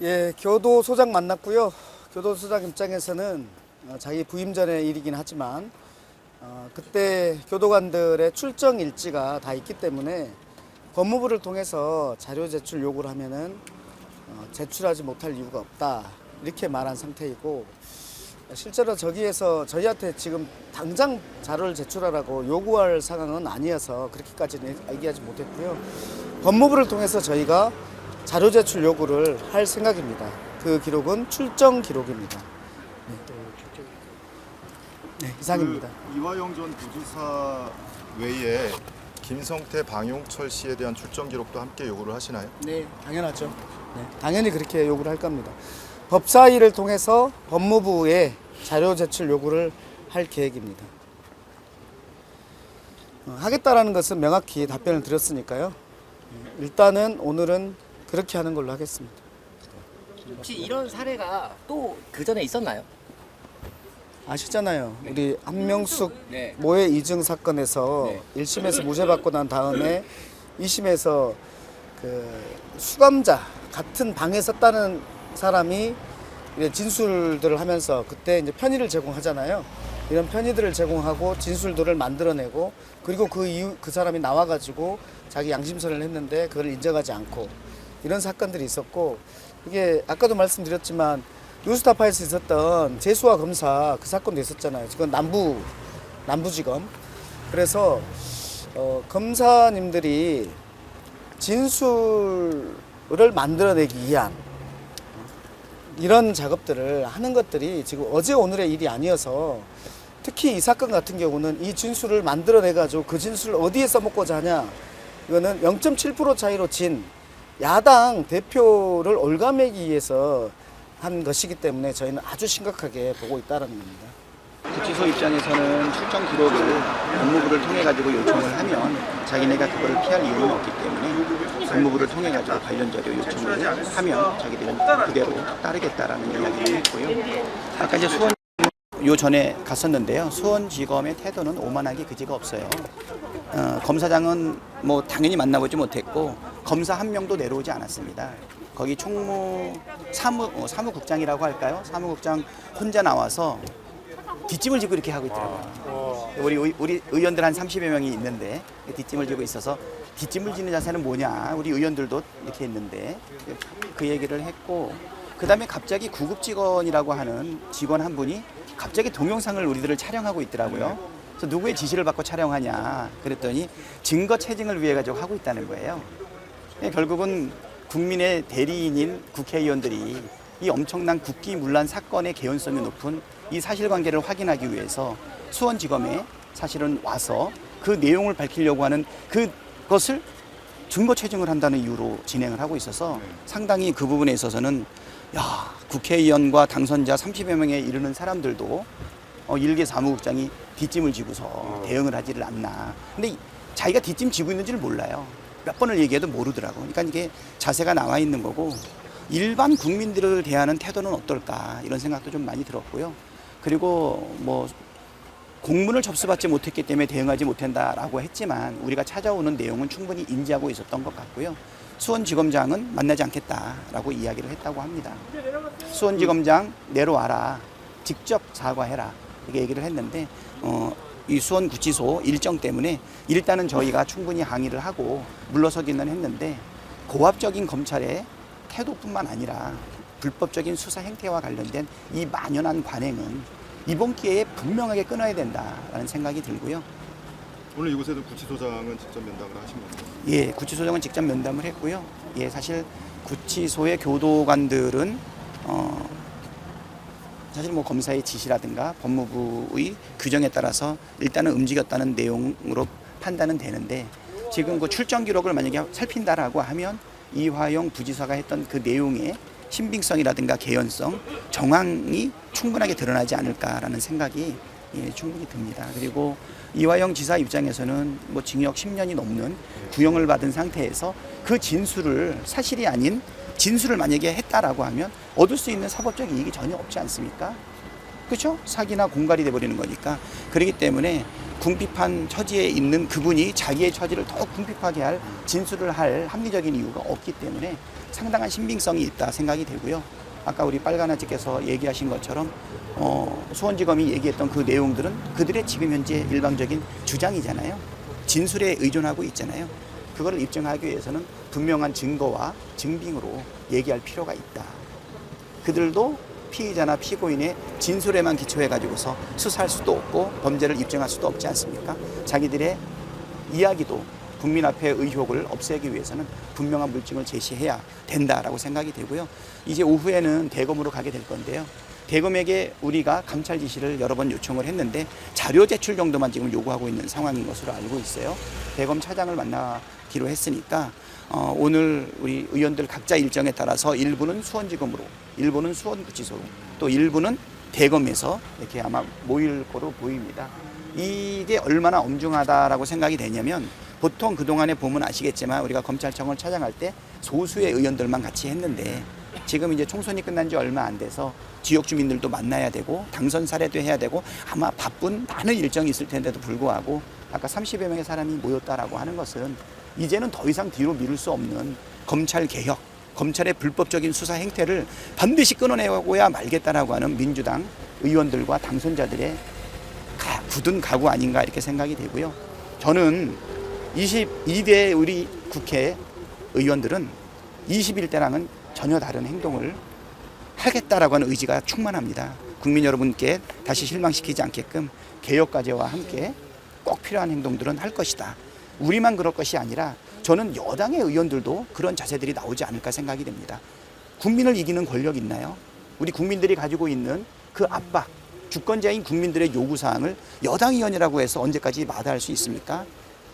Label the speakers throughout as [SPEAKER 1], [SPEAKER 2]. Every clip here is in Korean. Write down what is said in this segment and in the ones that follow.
[SPEAKER 1] 예, 교도소장 만났고요. 교도소장 입장에서는 자기 부임 전의 일이긴 하지만 그때 교도관들의 출정 일지가 다 있기 때문에 법무부를 통해서 자료 제출 요구를 하면은 제출하지 못할 이유가 없다 이렇게 말한 상태이고, 실제로 저기에서 저희한테 지금 당장 자료를 제출하라고 요구할 상황은 아니어서 그렇게까지는 얘기하지 못했고요. 법무부를 통해서 저희가 자료 제출 요구를 할 생각입니다. 그 기록은 출정 기록입니다. 네, 이상입니다.
[SPEAKER 2] 이화영 전 부지사 외에 김성태, 방용철 씨에 대한 출정 기록도 함께 요구를 하시나요?
[SPEAKER 1] 네, 당연하죠. 네, 당연히 그렇게 요구를 할 겁니다. 법사위를 통해서 법무부에 자료 제출 요구를 할 계획입니다. 하겠다라는 것은 명확히 답변을 드렸으니까요. 일단은 오늘은 그렇게 하는 걸로 하겠습니다.
[SPEAKER 3] 혹시 이런 사례가 또 그 전에 있었나요?
[SPEAKER 1] 아시잖아요. 우리 한명숙
[SPEAKER 3] 네.
[SPEAKER 1] 모해 이증 사건에서
[SPEAKER 3] 네.
[SPEAKER 1] 1심에서 무죄받고 난 다음에 2심에서 그 수감자 같은 방에 썼다는 사람이 진술들을 하면서 그때 이제 편의를 제공하잖아요. 이런 편의들을 제공하고 진술들을 만들어내고, 그리고 그 이후 그 사람이 나와가지고 자기 양심선을 했는데 그걸 인정하지 않고, 이런 사건들이 있었고, 이게 아까도 말씀드렸지만 뉴스타파에서 있었던 재수와 검사 그 사건도 있었잖아요. 그건 남부지검. 그래서 검사님들이 진술을 만들어내기 위한 이런 작업들을 하는 것들이 지금 어제 오늘의 일이 아니어서, 특히 이 사건 같은 경우는 이 진술을 만들어내가지고 그 진술을 어디에 써먹고자 하냐, 이거는 0.7% 차이로 진 야당 대표를 올가매기 위해서 한 것이기 때문에 저희는 아주 심각하게 보고 있다는 겁니다.
[SPEAKER 4] 구치소 입장에서는 출정 기록을 법무부를 통해 가지고 요청을 하면 자기네가 그거를 피할 이유는 없기 때문에 법무부를 통해 가지고 관련 자료 요청을 하면 자기들은 그대로 따르겠다라는 이야기를 했고요. 아까 이제 수원 요 전에 갔었는데요. 수원지검의 태도는 오만하기 그지가 없어요. 검사장은 뭐 당연히 만나보지 못했고 검사 한 명도 내려오지 않았습니다. 거기 사무국장이라고 할까요? 사무국장 혼자 나와서 뒷짐을 지고 이렇게 하고 있더라고요. 우리 의원들 한 30여 명이 있는데 뒷짐을 지고 있어서, 뒷짐을 지는 자세는 뭐냐, 우리 의원들도 이렇게 했는데 그 얘기를 했고, 그 다음에 갑자기 구급 직원이라고 하는 직원 한 분이 갑자기 동영상을 우리들을 촬영하고 있더라고요. 그래서 누구의 지시를 받고 촬영하냐 그랬더니 증거 채증을 위해 가지고 하고 있다는 거예요. 결국은 국민의 대리인인 국회의원들이 이 엄청난 국기문란 사건의 개연성이 높은 이 사실관계를 확인하기 위해서 수원지검에 사실은 와서 그 내용을 밝히려고 하는 그것을 증거 채증을 한다는 이유로 진행을 하고 있어서, 상당히 그 부분에 있어서는 국회의원과 당선자 30여 명에 이르는 사람들도 일개 사무국장이 뒷짐을 지고서 대응을 하지를 않나. 근데 자기가 뒷짐 지고 있는지를 몰라요. 몇 번을 얘기해도 모르더라고. 그러니까 이게 자세가 나와 있는 거고, 일반 국민들을 대하는 태도는 어떨까 이런 생각도 좀 많이 들었고요. 그리고 뭐 공문을 접수받지 못했기 때문에 대응하지 못한다라고 했지만 우리가 찾아오는 내용은 충분히 인지하고 있었던 것 같고요. 수원지검장은 만나지 않겠다라고 이야기를 했다고 합니다. 수원지검장 내려와라, 직접 사과해라, 이렇게 얘기를 했는데 이 수원구치소 일정 때문에 일단은 저희가 충분히 항의를 하고 물러서기는 했는데, 고압적인 검찰의 태도뿐만 아니라 불법적인 수사 행태와 관련된 이 만연한 관행은 이번 기회에 분명하게 끊어야 된다라는 생각이 들고요.
[SPEAKER 2] 오늘 이곳에도 구치소장은 직접 면담을 하신 건가요?
[SPEAKER 4] 예, 구치소장은 직접 면담을 했고요. 예, 사실 구치소의 교도관들은 사실 뭐 검사의 지시라든가 법무부의 규정에 따라서 일단은 움직였다는 내용으로 판단은 되는데, 지금 그 출정 기록을 만약에 살핀다라고 하면 이화영 부지사가 했던 그 내용의 신빙성이라든가 개연성, 정황이 충분하게 드러나지 않을까라는 생각이 충분히 듭니다. 그리고 이화영 지사 입장에서는 뭐 징역 10년이 넘는 구형을 받은 상태에서 그 진술을, 사실이 아닌 진술을 만약에 했다라고 하면 얻을 수 있는 사법적 이익이 전혀 없지 않습니까? 그렇죠? 사기나 공갈이 돼버리는 거니까. 그렇기 때문에 궁핍한 처지에 있는 그분이 자기의 처지를 더욱 궁핍하게 할 진술을 할 합리적인 이유가 없기 때문에 상당한 신빙성이 있다 생각이 되고요. 아까 우리 빨간아지께서 얘기하신 것처럼 수원지검이 얘기했던 그 내용들은 그들의 지금 현재 일방적인 주장이잖아요. 진술에 의존하고 있잖아요. 그거를 입증하기 위해서는 분명한 증거와 증빙으로 얘기할 필요가 있다. 그들도 피의자나 피고인의 진술에만 기초해 가지고서 수사할 수도 없고 범죄를 입증할 수도 없지 않습니까? 자기들의 이야기도 국민 앞에 의혹을 없애기 위해서는 분명한 물증을 제시해야 된다라고 생각이 되고요. 이제 오후에는 대검으로 가게 될 건데요. 대검에게 우리가 감찰 지시를 여러 번 요청을 했는데 자료 제출 정도만 지금 요구하고 있는 상황인 것으로 알고 있어요. 대검 차장을 만나기로 했으니까 오늘 우리 의원들 각자 일정에 따라서 일부는 수원지검으로, 일부는 수원구치소로, 또 일부는 대검에서 이렇게 아마 모일 거로 보입니다. 이게 얼마나 엄중하다라고 생각이 되냐면 보통 그동안에 보면 아시겠지만 우리가 검찰청을 찾아갈 때 소수의 의원들만 같이 했는데 지금 이제 총선이 끝난 지 얼마 안 돼서 지역 주민들도 만나야 되고 당선 사례도 해야 되고 아마 바쁜 많은 일정이 있을 텐데도 불구하고 아까 30여 명의 사람이 모였다라고 하는 것은 이제는 더 이상 뒤로 미룰 수 없는 검찰 개혁, 검찰의 불법적인 수사 행태를 반드시 끊어내고야 말겠다라고 하는 민주당 의원들과 당선자들의 굳은 각오 아닌가 이렇게 생각이 되고요. 저는 22대 우리 국회 의원들은 21대랑은 전혀 다른 행동을 하겠다라고 하는 의지가 충만합니다. 국민 여러분께 다시 실망시키지 않게끔 개혁과제와 함께 꼭 필요한 행동들은 할 것이다. 우리만 그럴 것이 아니라 저는 여당의 의원들도 그런 자세들이 나오지 않을까 생각이 됩니다. 국민을 이기는 권력 있나요? 우리 국민들이 가지고 있는 그 압박, 주권자인 국민들의 요구사항을 여당 의원이라고 해서 언제까지 마다할 수 있습니까?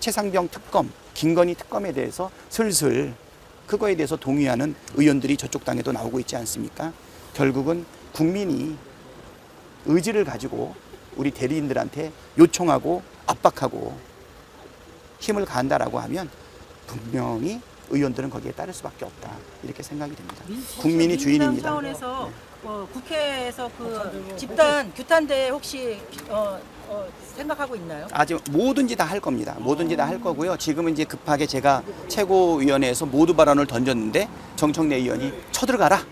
[SPEAKER 4] 최상병 특검, 김건희 특검에 대해서 슬슬 그거에 대해서 동의하는 의원들이 저쪽 당에도 나오고 있지 않습니까? 결국은 국민이 의지를 가지고 우리 대리인들한테 요청하고 압박하고 힘을 가한다라고 하면 분명히 의원들은 거기에 따를 수밖에 없다 이렇게 생각이 됩니다. 국민이 주인입니다.
[SPEAKER 5] 차원에서 국회에서 그 집단 규탄대 혹시 생각하고 있나요?
[SPEAKER 4] 아직 뭐든지 다 할 겁니다. 뭐든지 다 할 거고요. 지금은 이제 급하게 제가 최고위원회에서 모두 발언을 던졌는데 정청래 의원이 쳐들어가라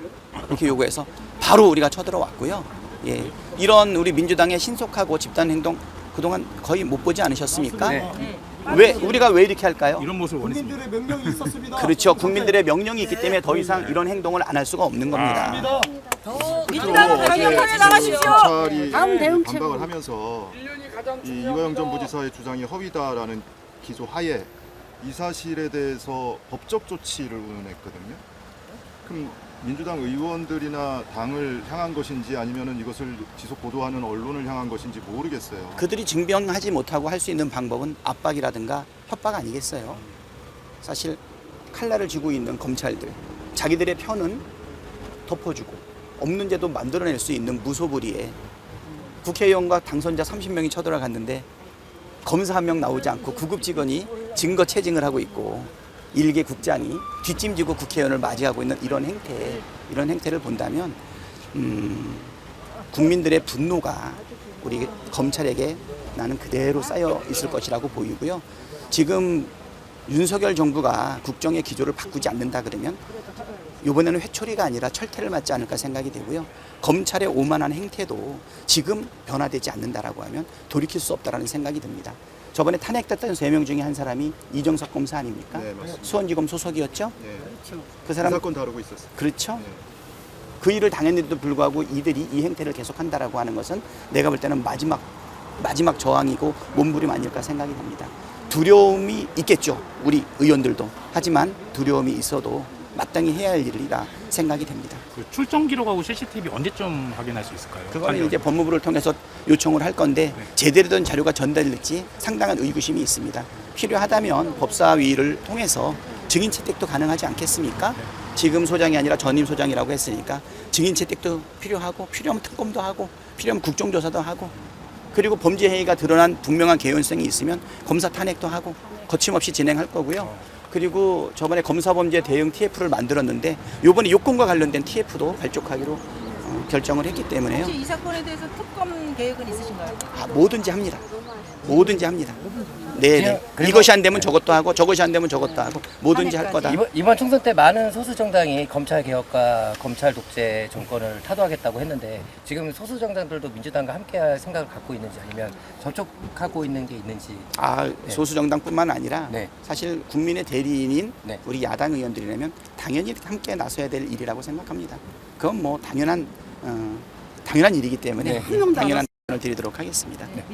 [SPEAKER 4] 이렇게 요구해서 바로 우리가 쳐들어왔고요. 예, 이런 우리 민주당의 신속하고 집단 행동 그동안 거의 못 보지 않으셨습니까?
[SPEAKER 5] 네.
[SPEAKER 4] 왜 우리가 왜 이렇게 할까요?
[SPEAKER 6] 이런 모습을 원했습니다.
[SPEAKER 7] 국민들의 명령이 있었습니다.
[SPEAKER 4] 그렇죠. 국민들의 명령이 있기 때문에 더 이상 이런 행동을 안 할 수가 없는 겁니다.
[SPEAKER 5] 민주당은 강력하게 나가십시오.
[SPEAKER 2] 검찰이
[SPEAKER 8] 다음 대응책.
[SPEAKER 2] 반박을 하면서 이 이화영 전 부지사의 주장이 허위다라는 기소 하에 이 사실에 대해서 법적 조치를 운운했거든요. 그럼 민주당 의원들이나 당을 향한 것인지 아니면은 이것을 지속 보도하는 언론을 향한 것인지 모르겠어요.
[SPEAKER 4] 그들이 증명하지 못하고 할 수 있는 방법은 압박이라든가 협박 아니겠어요? 사실 칼날을 쥐고 있는 검찰들, 자기들의 편은 덮어주고 없는 제도 만들어낼 수 있는 무소불위에 국회의원과 당선자 30명이 쳐들어갔는데 검사 한 명 나오지 않고 구급 직원이 증거 채증을 하고 있고 일개 국장이 뒷짐지고 국회의원을 맞이하고 있는 이런 행태를 본다면 국민들의 분노가 우리 검찰에게 나는 그대로 쌓여 있을 것이라고 보이고요. 지금 윤석열 정부가 국정의 기조를 바꾸지 않는다 그러면 이번에는 회초리가 아니라 철퇴를 맞지 않을까 생각이 되고요. 검찰의 오만한 행태도 지금 변화되지 않는다라고 하면 돌이킬 수 없다라는 생각이 듭니다. 저번에 탄핵됐던 3명 중에 한 사람이 이정석 검사 아닙니까?
[SPEAKER 2] 네, 맞습니다.
[SPEAKER 4] 수원지검 소속이었죠?
[SPEAKER 2] 네.
[SPEAKER 4] 그 사람
[SPEAKER 2] 사건 다루고 있었어요.
[SPEAKER 4] 그렇죠?
[SPEAKER 2] 네.
[SPEAKER 4] 그 일을 당했는데도 불구하고 이들이 이 행태를 계속한다라고 하는 것은 내가 볼 때는 마지막 저항이고 몸부림 아닐까 생각이 됩니다. 두려움이 있겠죠, 우리 의원들도. 하지만 두려움이 있어도 마땅히 해야 할 일이라 생각이 됩니다.
[SPEAKER 6] 그 출정 기록하고 CCTV 언제쯤 확인할 수 있을까요?
[SPEAKER 4] 그거는 이제 법무부를 통해서 요청을 할 건데 제대로 된 자료가 전달될지 상당한 의구심이 있습니다. 필요하다면 법사위를 통해서 증인 채택도 가능하지 않겠습니까? 지금 소장이 아니라 전임 소장이라고 했으니까 증인 채택도 필요하고 필요하면 특검도 하고 필요하면 국정조사도 하고 그리고 범죄 행위가 드러난 분명한 개연성이 있으면 검사 탄핵도 하고 거침없이 진행할 거고요. 그리고 저번에 검사범죄 대응 TF를 만들었는데 이번에 요건과 관련된 TF도 발족하기로 결정을 했기 때문에요.
[SPEAKER 5] 혹시 이 사건에 대해서 특검 계획은 있으신가요?
[SPEAKER 4] 뭐든지 합니다. 뭐든지 합니다. 네.
[SPEAKER 3] 그리고-
[SPEAKER 4] 이것이 안 되면 저것도 하고 저것이 안 되면 저것도 하고 뭐든지 할 거다.
[SPEAKER 3] 이번 총선 때 많은 소수 정당이 검찰 개혁과 검찰 독재 정권을 타도하겠다고 했는데 지금 소수 정당들도 민주당과 함께할 생각을 갖고 있는지 아니면 접촉하고 있는 게 있는지.
[SPEAKER 4] 소수 정당뿐만 아니라
[SPEAKER 3] 네.
[SPEAKER 4] 사실 국민의 대리인인
[SPEAKER 3] 네.
[SPEAKER 4] 우리 야당 의원들이라면 당연히 함께 나서야 될 일이라고 생각합니다. 그건 뭐 당연한 일이기 때문에
[SPEAKER 3] 네.
[SPEAKER 4] 당연한 답변을 드리도록 하겠습니다.